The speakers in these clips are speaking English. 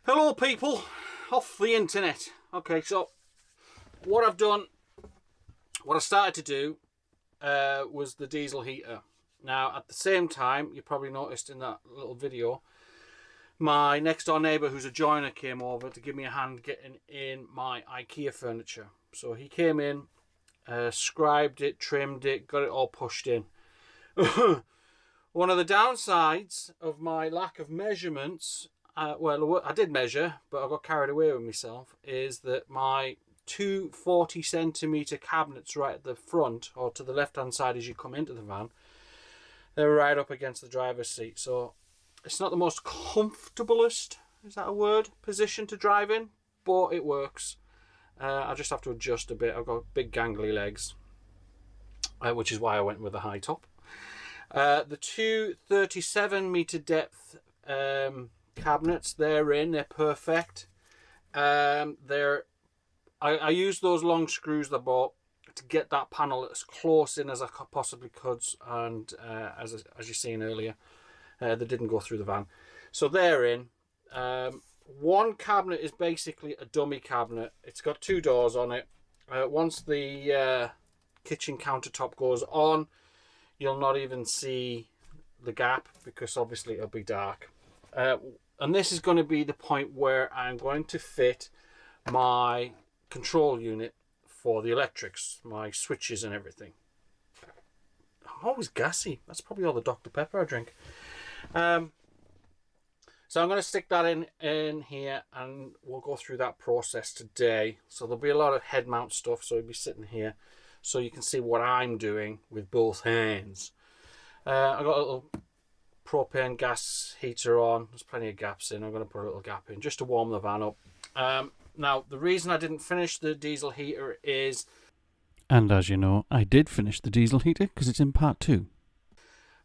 Hello people, off the internet. Okay, so what I've done, what I started to do was the diesel heater. Now at the same time, you probably noticed in that little video, my next door neighbour who's a joiner came over to give me a hand getting in my IKEA furniture. So he came in, scribed it, trimmed it, got it all pushed in. One of the downsides of my lack of measurements, well, I did measure, but I got carried away with myself, is that my two 40cm cabinets right at the front, or to the left hand side as you come into the van, they're right up against the driver's seat. So it's not the most comfortablest, is that a word, position to drive in, but it works. I just have to adjust a bit. I've got big gangly legs, which is why I went with the high top. The two 37-meter depth cabinets, they're perfect. I used those long screws I bought to get that panel as close in as I possibly could, and as you've seen earlier, they didn't go through the van. So they're in. One cabinet is basically a dummy cabinet. It's got two doors on it. Once the kitchen countertop goes on, you'll not even see the gap because obviously it'll be dark. And this is going to be the point where I'm going to fit my control unit for the electrics, my switches and everything. I'm always gassy. That's probably all the Dr. Pepper I drink. So I'm going to stick that in here and we'll go through that process today. So there'll be a lot of head mount stuff, so you'll be sitting here so you can see what I'm doing with both hands. I got a little propane gas heater on. There's plenty of gaps in. I'm going to put a little gap in just to warm the van up. Now, the reason I didn't finish the diesel heater is... And as you know, I did finish the diesel heater because it's in part 2.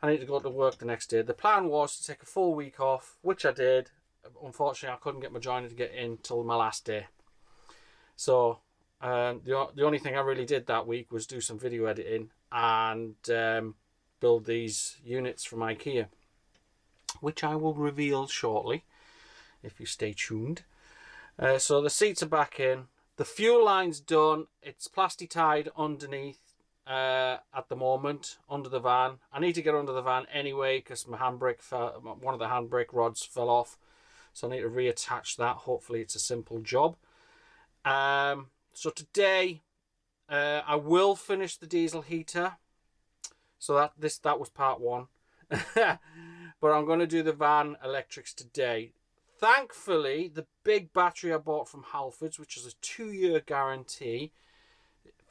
I need to go to work the next day. The plan was to take a full week off, which I did. Unfortunately, I couldn't get my joiner to get in till my last day. So the only thing I really did that week was do some video editing and build these units from IKEA, which I will reveal shortly if you stay tuned. So the seats are back in. The fuel line's done. It's plasti tied underneath at the moment under the van. I need to get under the van anyway because my handbrake one of the handbrake rods fell off, so I need to reattach that. Hopefully it's a simple job. So today I will finish the diesel heater. So that was part 1. But I'm going to do the van electrics today. Thankfully, the big battery I bought from Halford's, which is a 2-year guarantee,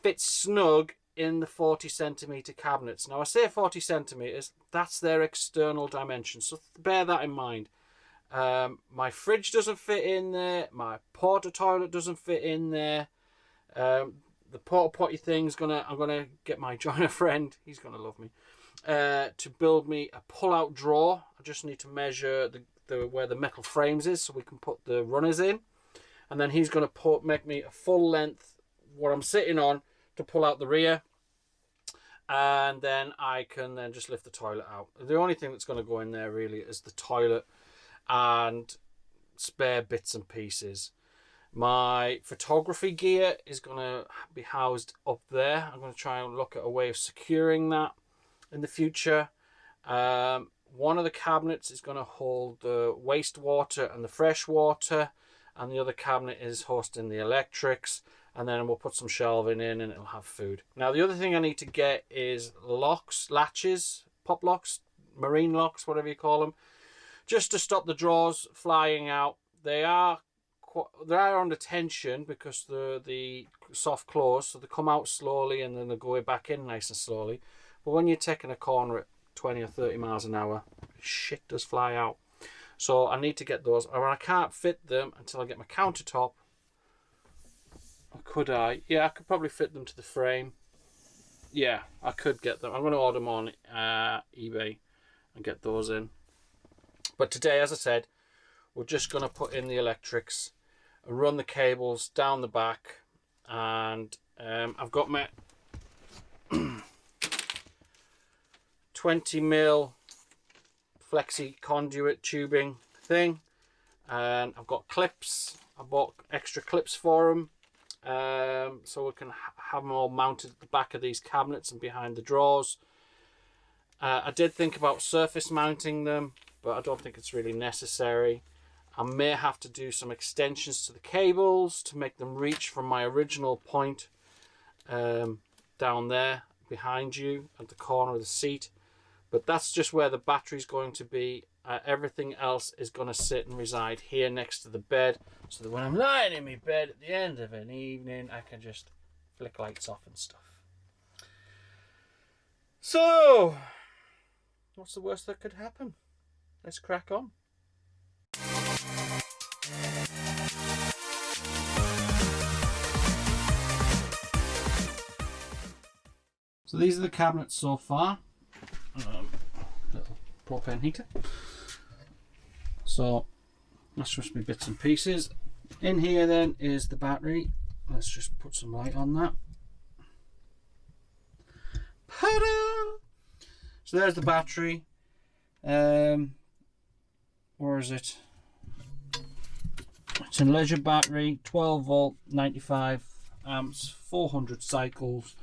fits snug in the 40cm cabinets. Now I say 40cm, that's their external dimension, so bear that in mind. My fridge doesn't fit in there, my porta toilet doesn't fit in there. The porta potty thing's I'm gonna get my joiner friend, he's gonna love me, to build me a pull-out drawer. I just need to measure where the metal frames is so we can put the runners in, and then he's gonna make me a full length what I'm sitting on to pull out the rear, and then I can then just lift the toilet out. The only thing that's going to go in there really is the toilet and spare bits and pieces. My photography gear is going to be housed up there. I'm going to try and look at a way of securing that in the future. One of the cabinets is going to hold the wastewater and the fresh water, and the other cabinet is hosting the electrics. And then we'll put some shelving in and it'll have food. Now the other thing I need to get is locks, latches, pop locks, marine locks, whatever you call them, just to stop the drawers flying out. They are under tension because the soft close, so they come out slowly and then they go back in nice and slowly. But when you're taking a corner at 20 or 30 miles an hour, shit does fly out. So I need to get those, or I can't fit them until I get my countertop. Or could I? Yeah, I could probably fit them to the frame. Yeah, I could get them. I'm going to order them on eBay and get those in. But today, as I said, we're just going to put in the electrics, run the cables down the back, and I've got my 20mm flexi conduit tubing thing. and I've got clips. I bought extra clips for them, so we can have them all mounted at the back of these cabinets and behind the drawers. I did think about surface mounting them, but I don't think it's really necessary. I may have to do some extensions to the cables to make them reach from my original point down there behind you at the corner of the seat. But that's just where the battery's going to be. Everything else is going to sit and reside here next to the bed, so that when I'm lying in my bed at the end of an evening, I can just flick lights off and stuff. So, what's the worst that could happen? Let's crack on. So these are the cabinets so far. Little propane heater. So that's just my bits and pieces. In here then is the battery. Let's just put some light on that. Ta-da! So there's the battery. Where is it? It's a leisure battery, 12 volt, 95 amps, 400 cycles,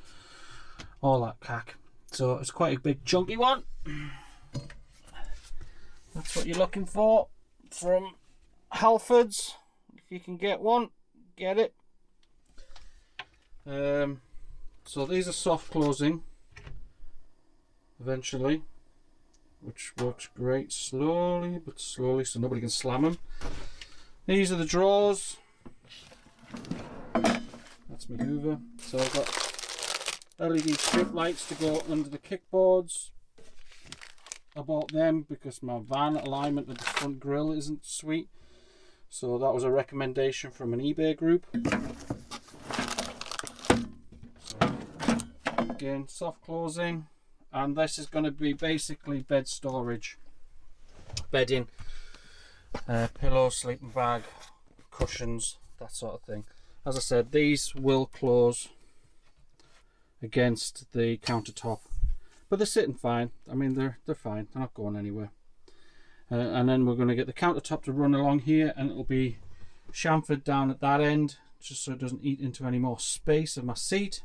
all that cack. So it's quite a big chunky one. That's what you're looking for from Halford's. If you can get one, get it. So these are soft closing eventually, which works great, slowly but slowly, so nobody can slam them. These are the drawers. That's my Hoover. So I've got LED strip lights to go under the kickboards. I bought them because my van alignment with the front grille isn't sweet. So that was a recommendation from an eBay group. So, again, soft closing. And this is going to be basically bed storage. Bedding, pillows, sleeping bag, cushions, that sort of thing. As I said, these will close against the countertop, but they're sitting fine. I mean, they're fine. They're not going anywhere. And then we're going to get the countertop to run along here, and it'll be chamfered down at that end, just so it doesn't eat into any more space of my seat.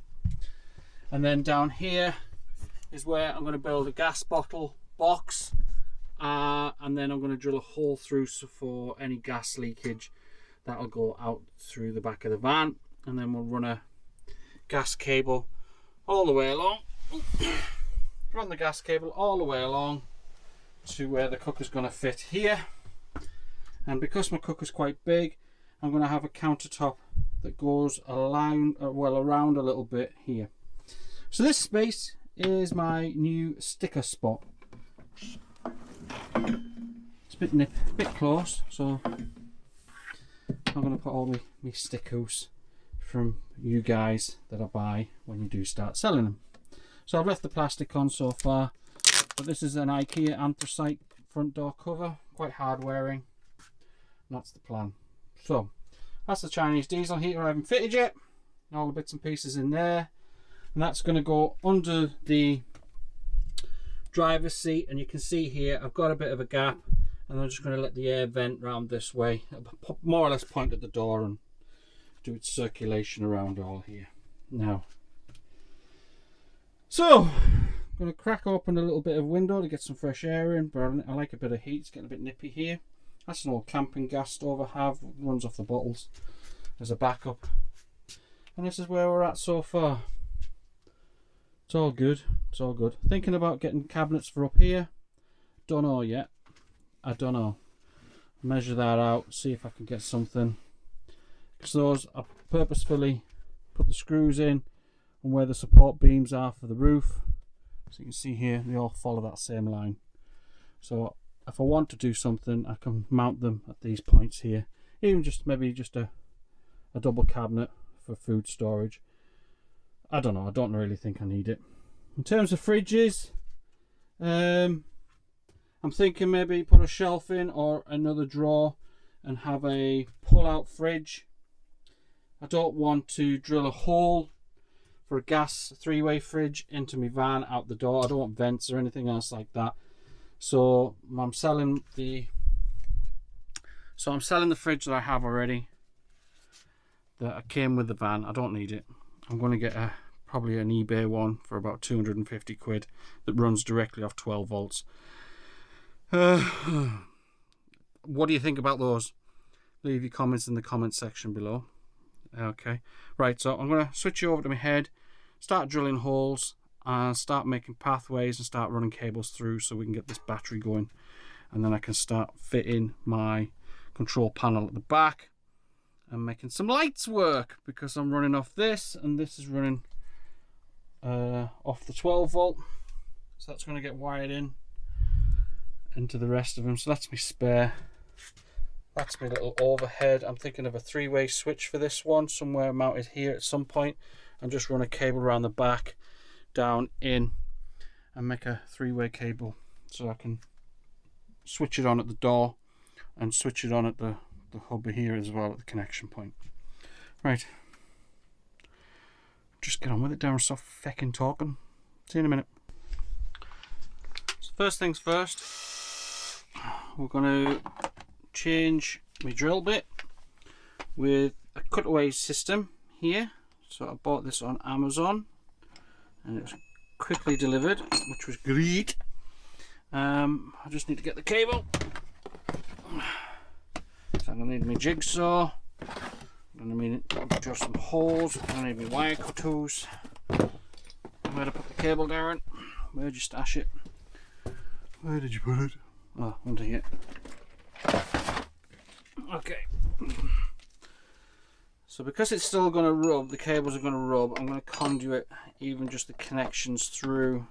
And then down here is where I'm going to build a gas bottle box, and then I'm going to drill a hole through so for any gas leakage that'll go out through the back of the van, and then we'll run a gas cable all the way along. Run the gas cable all the way along to where the cooker's going to fit here. And because my cooker's quite big, I'm going to have a countertop that goes around a little bit here. So this space is my new sticker spot. It's a bit close, so I'm going to put all my stickers from you guys that I buy when you do start selling them. So I've left the plastic on so far, but this is an IKEA anthracite front door cover, quite hard wearing, and that's the plan. So that's the Chinese diesel heater I haven't fitted yet, all the bits and pieces in there, and that's going to go under the driver's seat. And you can see here I've got a bit of a gap, and I'm just going to let the air vent round this way, more or less point at the door and do its circulation around all here. Now, so I'm going to crack open a little bit of window to get some fresh air in, but I like a bit of heat. It's getting a bit nippy here. That's an old camping gas stove I have, runs off the bottles as a backup. And this is where we're at so far. It's all good, it's all good. Thinking about getting cabinets for up here. Don't know yet. I don't know. Measure that out, see if I can get something. Because those, I purposefully put the screws in and where the support beams are for the roof. So you can see here, they all follow that same line. So if I want to do something, I can mount them at these points here. Even just maybe just a double cabinet for food storage. I don't know, I don't really think I need it. In terms of fridges, I'm thinking maybe put a shelf in or another drawer and have a pull-out fridge. I don't want to drill a hole for a gas three-way fridge into my van out the door. I don't want vents or anything else like that. So I'm selling the So I'm selling the fridge that I have already, that came with the van. I don't need it. I'm going to get probably an eBay one for about 250 quid that runs directly off 12 volts. What do you think about those? Leave your comments in the comment section below. Okay, right, so I'm going to switch you over to my head, start drilling holes, and start making pathways and start running cables through so we can get this battery going. And then I can start fitting my control panel at the back and making some lights work, because I'm running off this and this is running off the 12 volt. So that's going to get wired in into the rest of them. So that's my spare. That's my little overhead. I'm thinking of a 3-way switch for this one, somewhere mounted here at some point, and just run a cable around the back, down, in, and make a 3-way cable so I can switch it on at the door and switch it on at the hub here as well at the connection point. Right, just get on with it, Darren. Stop fecking talking. See you in a minute. So first things first, we're going to change my drill bit with a cutaway system here. So I bought this on Amazon and it was quickly delivered, which was great. I just need to get the cable. So I'm going to need my jigsaw. I'm going to need to drill some holes. I'm going to need my wire cutters. Where to put the cable, Darren? Where did you stash it? Where did you put it? Oh, under here. Okay. So because it's still going to rub, the cables are going to rub, I'm going to conduit even just the connections through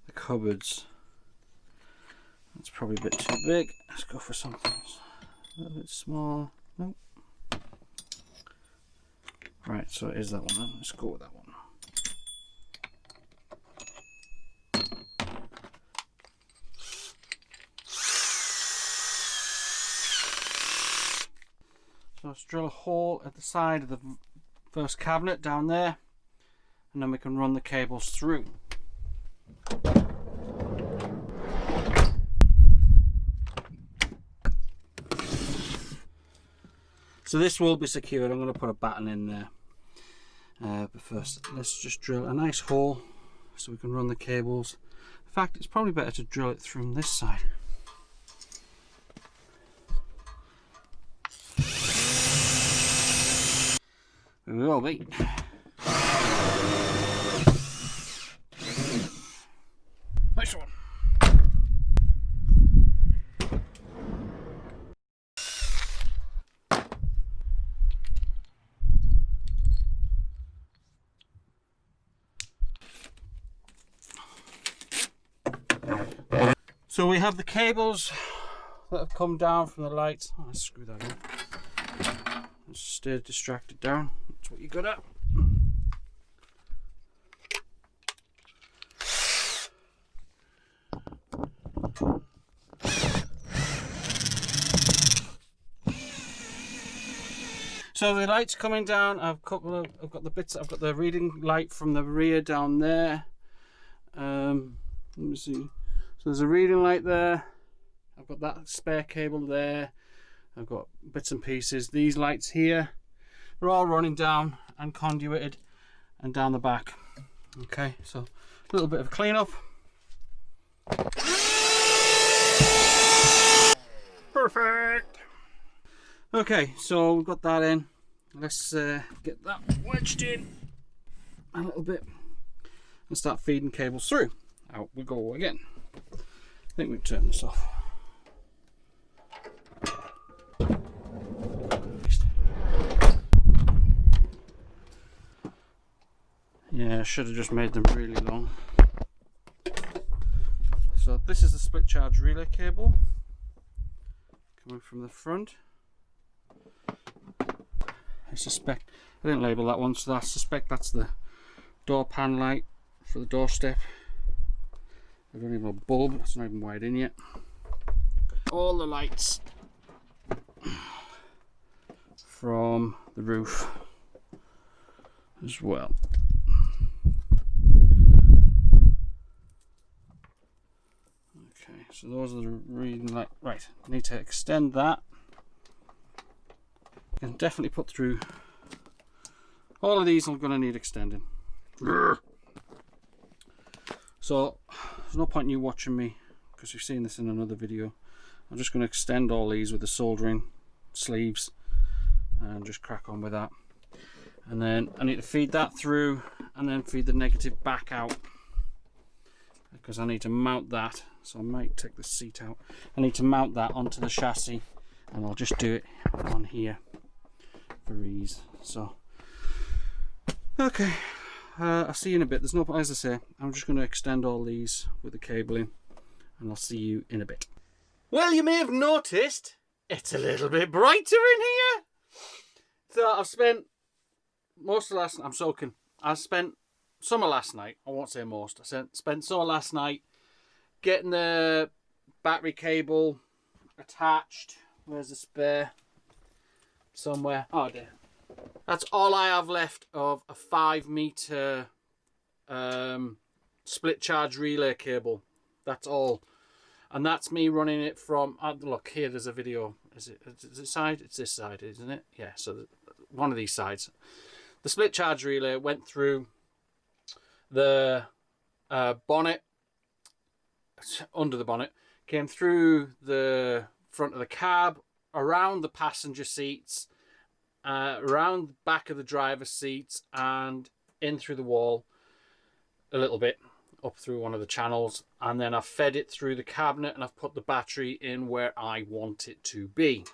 the cupboards. That's probably a bit too big. Let's go for something a little bit smaller. Nope. Right, so it is that one then. Let's go with that one. So let's drill a hole at the side of the first cabinet down there, and then we can run the cables through. So this will be secured. I'm going to put a batten in there. But first, let's just drill a nice hole so we can run the cables. In fact, it's probably better to drill it from this side. There we will be. Nice one. So we have the cables that have come down from the lights. Oh, let's screw that in. Just stay distracted, Darren. That's what you're good at. So the light's coming down. I've got the reading light from the rear down there. Let me see. So there's a reading light there. I've got that spare cable there. I've got bits and pieces. These lights here are all running down and conduited and down the back. Okay, so a little bit of cleanup. Perfect. Okay, so we've got that in. Let's get that wedged in a little bit and start feeding cables through. Out we go again. I think we can turn this off. Yeah, I should have just made them really long. So this is the split charge relay cable coming from the front. I suspect, I didn't label that one, so I suspect that's the door pan light for the doorstep. I don't even have a bulb, it's not even wired in yet. All the lights from the roof as well. Okay, So those are the reading light. Right, I need to extend that. You can definitely put through. All of these are going to need extending. So there's no point in you watching me because you've seen this in another video. I'm just going to extend all these with the soldering sleeves and just crack on with that. And then I need to feed that through and then feed the negative back out because I need to mount that. So I might take the seat out. I need to mount that onto the chassis, and I'll just do it on here for ease. So okay, I'll see you in a bit. There's no point, as I say, I'm just going to extend all these with the cabling, and I'll see you in a bit. Well, you may have noticed it's a little bit brighter in here. So I've spent most of last night, I'm soaking. I spent some of last night, I won't say most, I spent some of last night getting the battery cable attached. Where's the spare? Somewhere. Oh dear. That's all I have left of a 5-meter split charge relay cable. That's all. And that's me running it from, look here, there's a video. Is it side? It's this side, isn't it? Yeah, so one of these sides. The split charge relay went through the bonnet, under the bonnet, came through the front of the cab, around the passenger seats, around the back of the driver's seats, and in through the wall a little bit, up through one of the channels, and then I've fed it through the cabinet and I've put the battery in where I want it to be.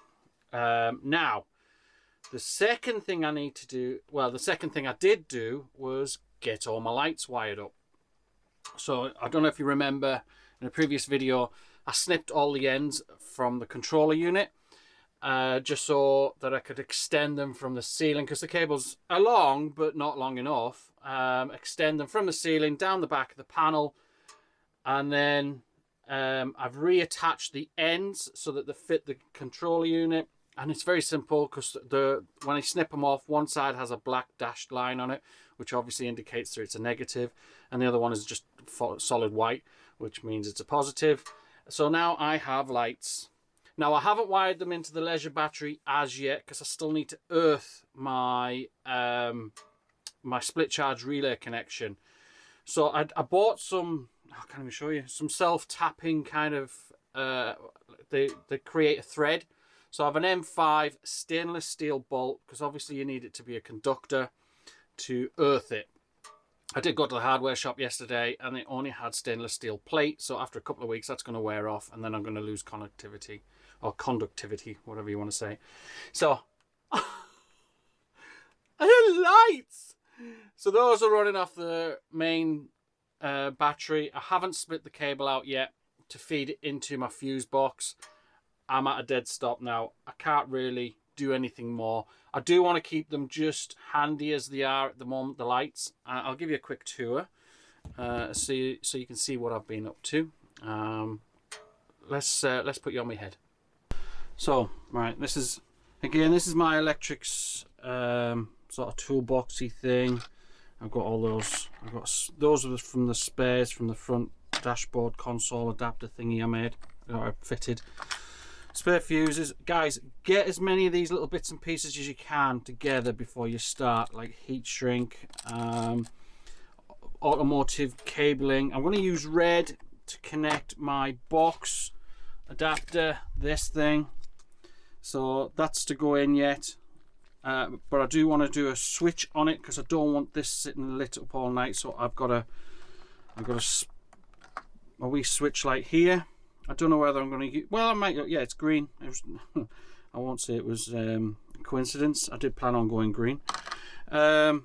Now, the second thing I need to do, well, the second thing I did do was get all my lights wired up. So I don't know if you remember in a previous video, I snipped all the ends from the controller unit just so that I could extend them from the ceiling, because the cables are long but not long enough. Extend them from the ceiling down the back of the panel, and then I've reattached the ends so that they fit the controller unit. And it's very simple, because when I snip them off, one side has a black dashed line on it, which obviously indicates that it's a negative, and the other one is just solid white, which means it's a positive. So now I have lights. Now I haven't wired them into the leisure battery as yet, because I still need to earth my my split charge relay connection. So I bought some, I can't even show you, some self-tapping kind of, they create a thread. So I have an M5 stainless steel bolt, because obviously you need it to be a conductor to earth it. I did go to the hardware shop yesterday and it only had stainless steel plate. So after a couple of weeks, that's going to wear off, and then I'm going to lose connectivity or conductivity, whatever you want to say. So, lights! So those are running off the main battery. I haven't split the cable out yet to feed it into my fuse box. I'm at a dead stop now. I can't really do anything more. I do want to keep them just handy as they are at the moment, the lights. I'll give you a quick tour so you can see what I've been up to. Let's put you on my head. So, right, this is my electrics sort of toolboxy thing. I've got all those. Those are from the spares from the front dashboard console adapter thingy I made, or I fitted. Spare fuses. Guys, get as many of these little bits and pieces as you can together before you start, like heat shrink, automotive cabling. I'm going to use red to connect my box adapter, this thing. So that's to go in yet. But I do want to do a switch on it, because I don't want this sitting lit up all night. So I've got a wee switch light here. I don't know whether I'm going to use, well, I might, yeah, it's green. I won't say it was coincidence. I did plan on going green. So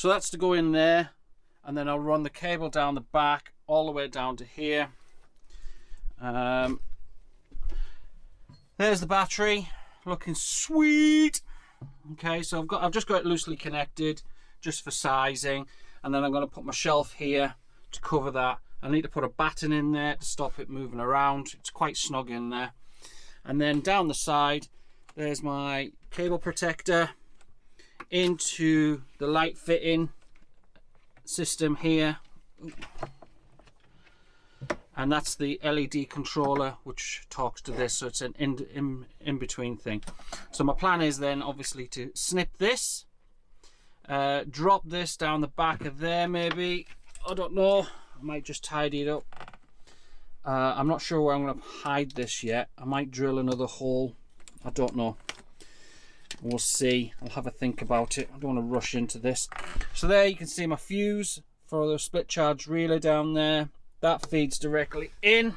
that's to go in there, and then I'll run the cable down the back all the way down to here. There's the battery, looking sweet. Okay, so I've just got it loosely connected just for sizing, and then I'm going to put my shelf here to cover that. I need to put a batten in there to stop it moving around. It's quite snug in there. And then down the side, there's my cable protector into the light fitting system here. and that's the LED controller which talks to this, so it's an in between thing. So my plan is then obviously to snip this, drop this down the back of there, maybe, I don't know, I might just tidy it up. I'm not sure where I'm going to hide this yet. I might drill another hole, I don't know, we'll see. I'll have a think about it. I don't want to rush into this. So there you can see my fuse for the split charge relay down there. That feeds directly in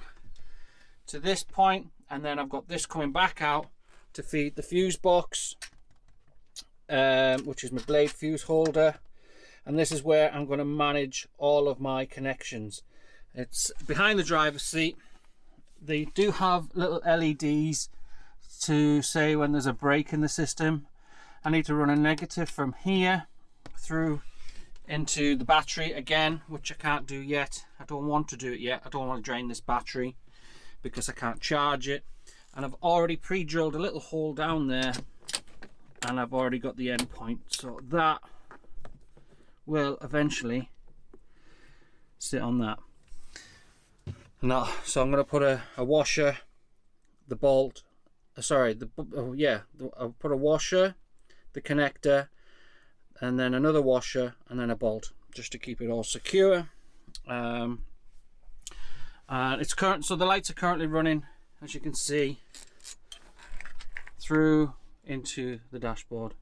to this point, and then I've got this coming back out to feed the fuse box, which is my blade fuse holder, and this is where I'm going to manage all of my connections. It's behind the driver's seat. They do have little LEDs to say when there's a break in the system. I need to run a negative from here through into the battery again, which I can't do yet. I don't want to do it yet. I don't want to drain this battery because I can't charge it. And I've already pre-drilled a little hole down there, and I've already got the end point, so that will eventually sit on that. Now, so I'm going to put a washer, the bolt, I'll put a washer, the connector, and then another washer, and then a bolt, just to keep it all secure. It's current, so the lights are currently running, as you can see, through into the dashboard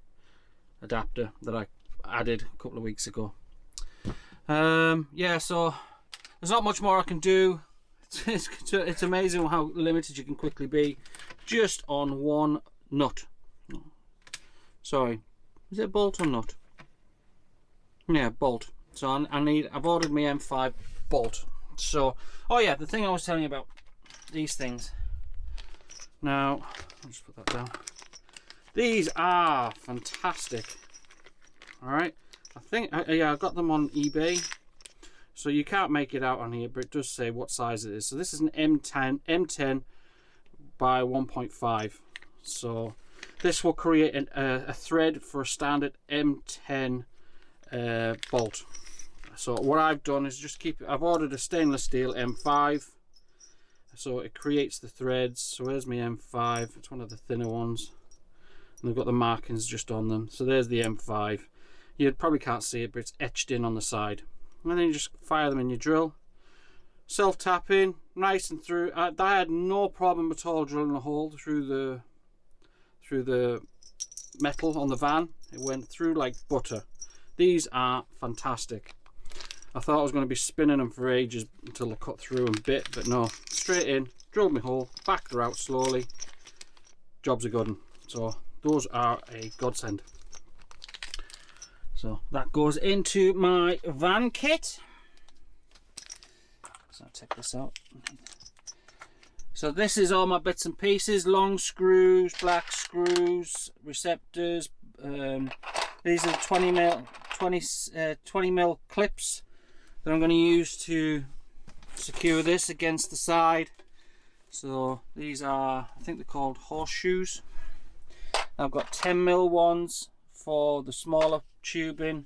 adapter that I added a couple of weeks ago. Yeah, so there's not much more I can do. It's amazing how limited you can quickly be just on one nut. Sorry, is it bolt or nut? Yeah, bolt. So I've ordered my M5 bolt. So, oh yeah, the thing I was telling you about these things. Now, I'll just put that down. These are fantastic. All right, I think yeah, I got them on eBay. So you can't make it out on here, but it does say what size it is. So this is an M10 by 1.5. So this will create a thread for a standard M10 bolt. So what I've done is just I've ordered a stainless steel M5, so it creates the threads. So there's my M5, it's one of the thinner ones, and they've got the markings just on them. So there's the M5. You probably can't see it, but it's etched in on the side. And then you just fire them in your drill, self-tapping, nice and through. I had no problem at all drilling a hole through the metal on the van. It went through like butter. These are fantastic. I thought I was going to be spinning them for ages until I cut through and bit, but no, straight in, drilled my hole, backed her out slowly, job's a good one. So those are a godsend. So that goes into my van kit. So I'll take this out. So this is all my bits and pieces: long screws, black screws, receptors. These are 20 mil clips that I'm going to use to secure this against the side. So these are, I think they're called horseshoes. I've got 10 mil ones for the smaller tubing.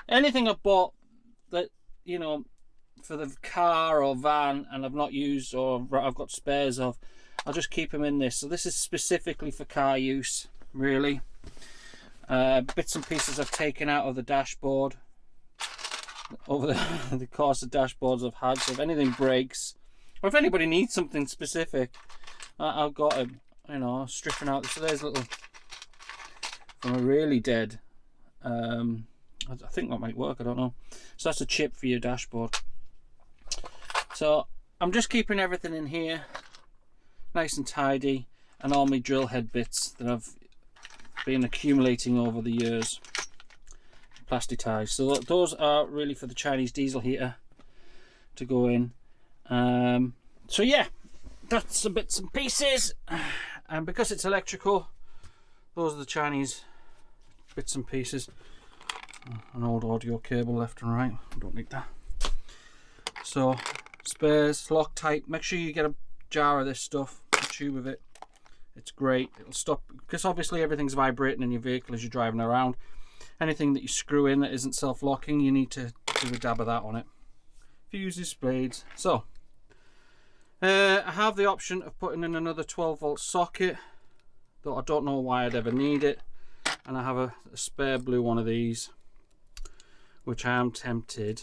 Anything I bought that, you know, for the car or van and I've not used or I've got spares of, I'll just keep them in this. So this is specifically for car use, really. Bits and pieces I've taken out of the dashboard over the course of dashboards I've had. So if anything breaks, or if anybody needs something specific, I've got a, you know, stripping out. So there's a little from a really dead. I think that might work. I don't know. So that's a chip for your dashboard. So I'm just keeping everything in here nice and tidy, and all my drill head bits that I've been accumulating over the years, plastic ties. So those are really for the Chinese diesel heater to go in. So yeah, that's the bits and pieces, and because it's electrical, those are the Chinese bits and pieces. An old audio cable left and right, I don't need that. So spares, Loctite. Make sure you get a jar of this stuff, a tube of it. It's great. It'll stop, because obviously everything's vibrating in your vehicle as you're driving around. Anything that you screw in that isn't self-locking, you need to do a dab of that on it. Fuses, blades. So I have the option of putting in another 12-volt socket, though I don't know why I'd ever need it. And I have a spare blue one of these, which I am tempted.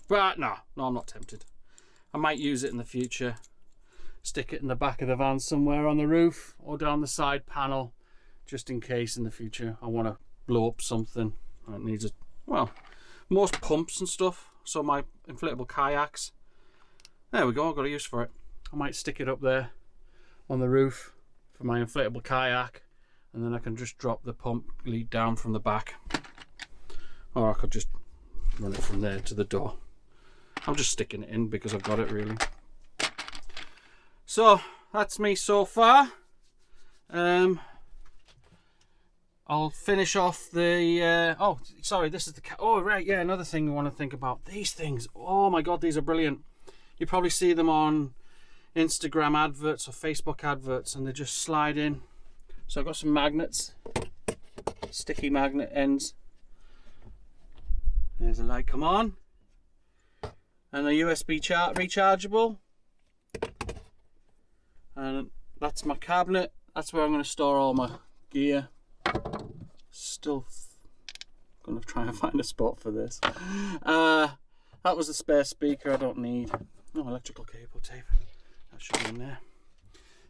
But no, I'm not tempted. I might use it in the future. Stick it in the back of the van somewhere on the roof or down the side panel, just in case in the future I want to blow up something. It needs a, well, most pumps and stuff. So my inflatable kayaks. There we go, I've got a use for it. I might stick it up there on the roof for my inflatable kayak, and then I can just drop the pump lead down from the back. Or I could just run it from there to the door. I'm just sticking it in because I've got it really. So that's me so far. I'll finish off the oh sorry, this is the oh right, yeah, another thing we want to think about. These things, oh my god, these are brilliant. You probably see them on Instagram adverts or Facebook adverts, and they just slide in. So I've got some magnets, sticky magnet ends. There's a light, come on. And a USB rechargeable. And that's my cabinet. That's where I'm going to store all my gear. Still going to try and find a spot for this. That was a spare speaker I don't need. No electrical cable tape. That should be in there.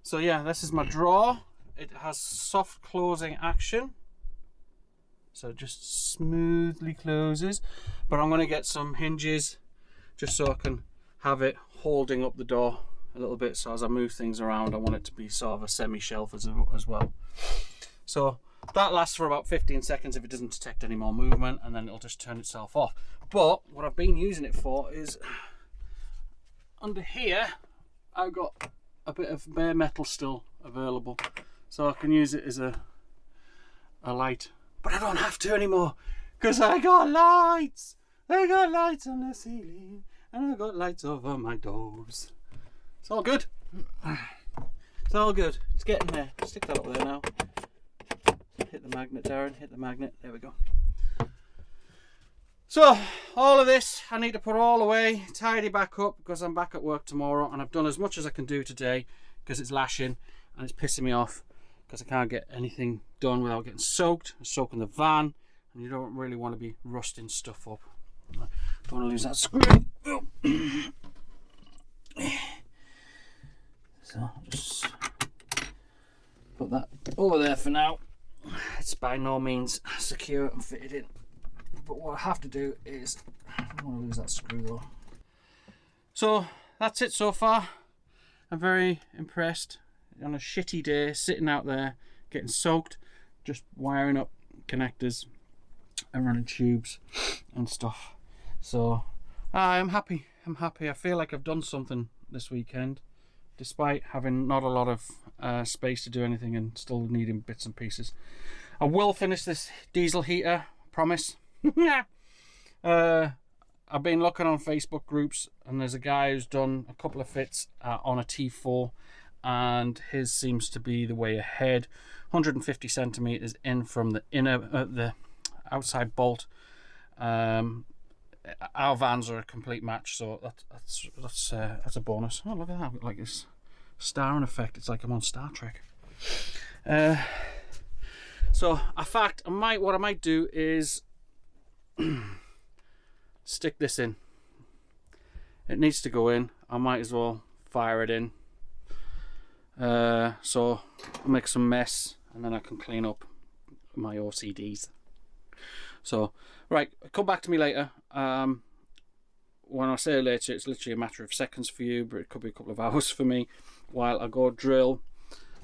So yeah, this is my drawer. It has soft closing action. So it just smoothly closes. But I'm going to get some hinges just so I can have it holding up the door a little bit. So as I move things around, I want it to be sort of a semi-shelf as well. So that lasts for about 15 seconds if it doesn't detect any more movement, and then it'll just turn itself off. But what I've been using it for is under here I've got a bit of bare metal still available, so I can use it as a light. But I don't have to anymore because I got lights. I got lights on the ceiling and I got lights over my doors. It's all good. It's all good. It's getting there. Stick that up there now. Hit the magnet, Darren. Hit the magnet. There we go. So all of this I need to put all away, tidy back up, because I'm back at work tomorrow, and I've done as much as I can do today because it's lashing and it's pissing me off because I can't get anything done without getting soaked, soaking the van, and you don't really want to be rusting stuff up. Don't want to lose that screw. So just put that over there for now. It's by no means secure and fitted in, but what I have to do is, I don't want to lose that screw though. So that's it so far. I'm very impressed. On a shitty day, sitting out there getting soaked, just wiring up connectors and running tubes and stuff. So I'm happy. I feel like I've done something this weekend, despite having not a lot of space to do anything and still needing bits and pieces. I will finish this diesel heater, promise. I've been looking on Facebook groups, and there's a guy who's done a couple of fits on a T4, and his seems to be the way ahead. 150 centimeters in from the inner, the outside bolt. Our vans are a complete match, so that's a bonus. Oh, look at that! Like this starring effect. It's like I'm on Star Trek. So, what I might do is stick this in. It needs to go in. I might as well fire it in. So I'll make some mess, and then I can clean up my OCDs. So, right, come back to me later. When I say later, it's literally a matter of seconds for you, but it could be a couple of hours for me while I go drill.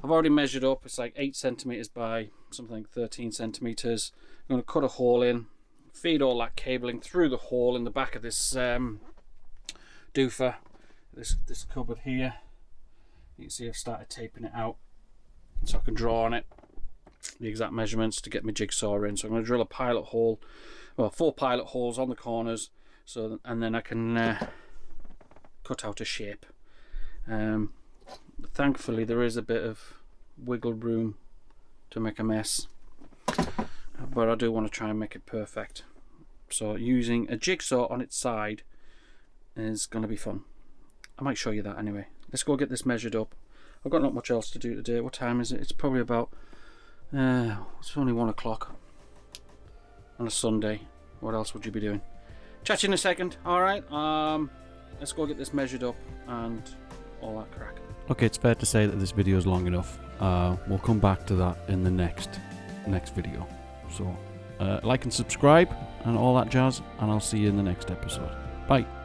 I've already measured up. It's like 8 centimeters by something like 13 centimeters. I'm going to cut a hole in, feed all that cabling through the hole in the back of this doofer, this cupboard here. You can see I've started taping it out so I can draw on it the exact measurements to get my jigsaw in. So I'm going to drill a pilot hole, well, 4 pilot holes on the corners, so and then I can cut out a shape. Thankfully there is a bit of wiggle room to make a mess, but I do want to try and make it perfect. So using a jigsaw on its side is going to be fun. I might show you that anyway let's go get this measured up. I've got not much else to do today. What time is it? It's probably about it's only 1 o'clock on a Sunday. What else would you be doing? Chat to you in a second. Alright, let's go get this measured up and all that crack. Okay, it's fair to say that this video is long enough. We'll come back to that in the next video. So like and subscribe and all that jazz, and I'll see you in the next episode. Bye.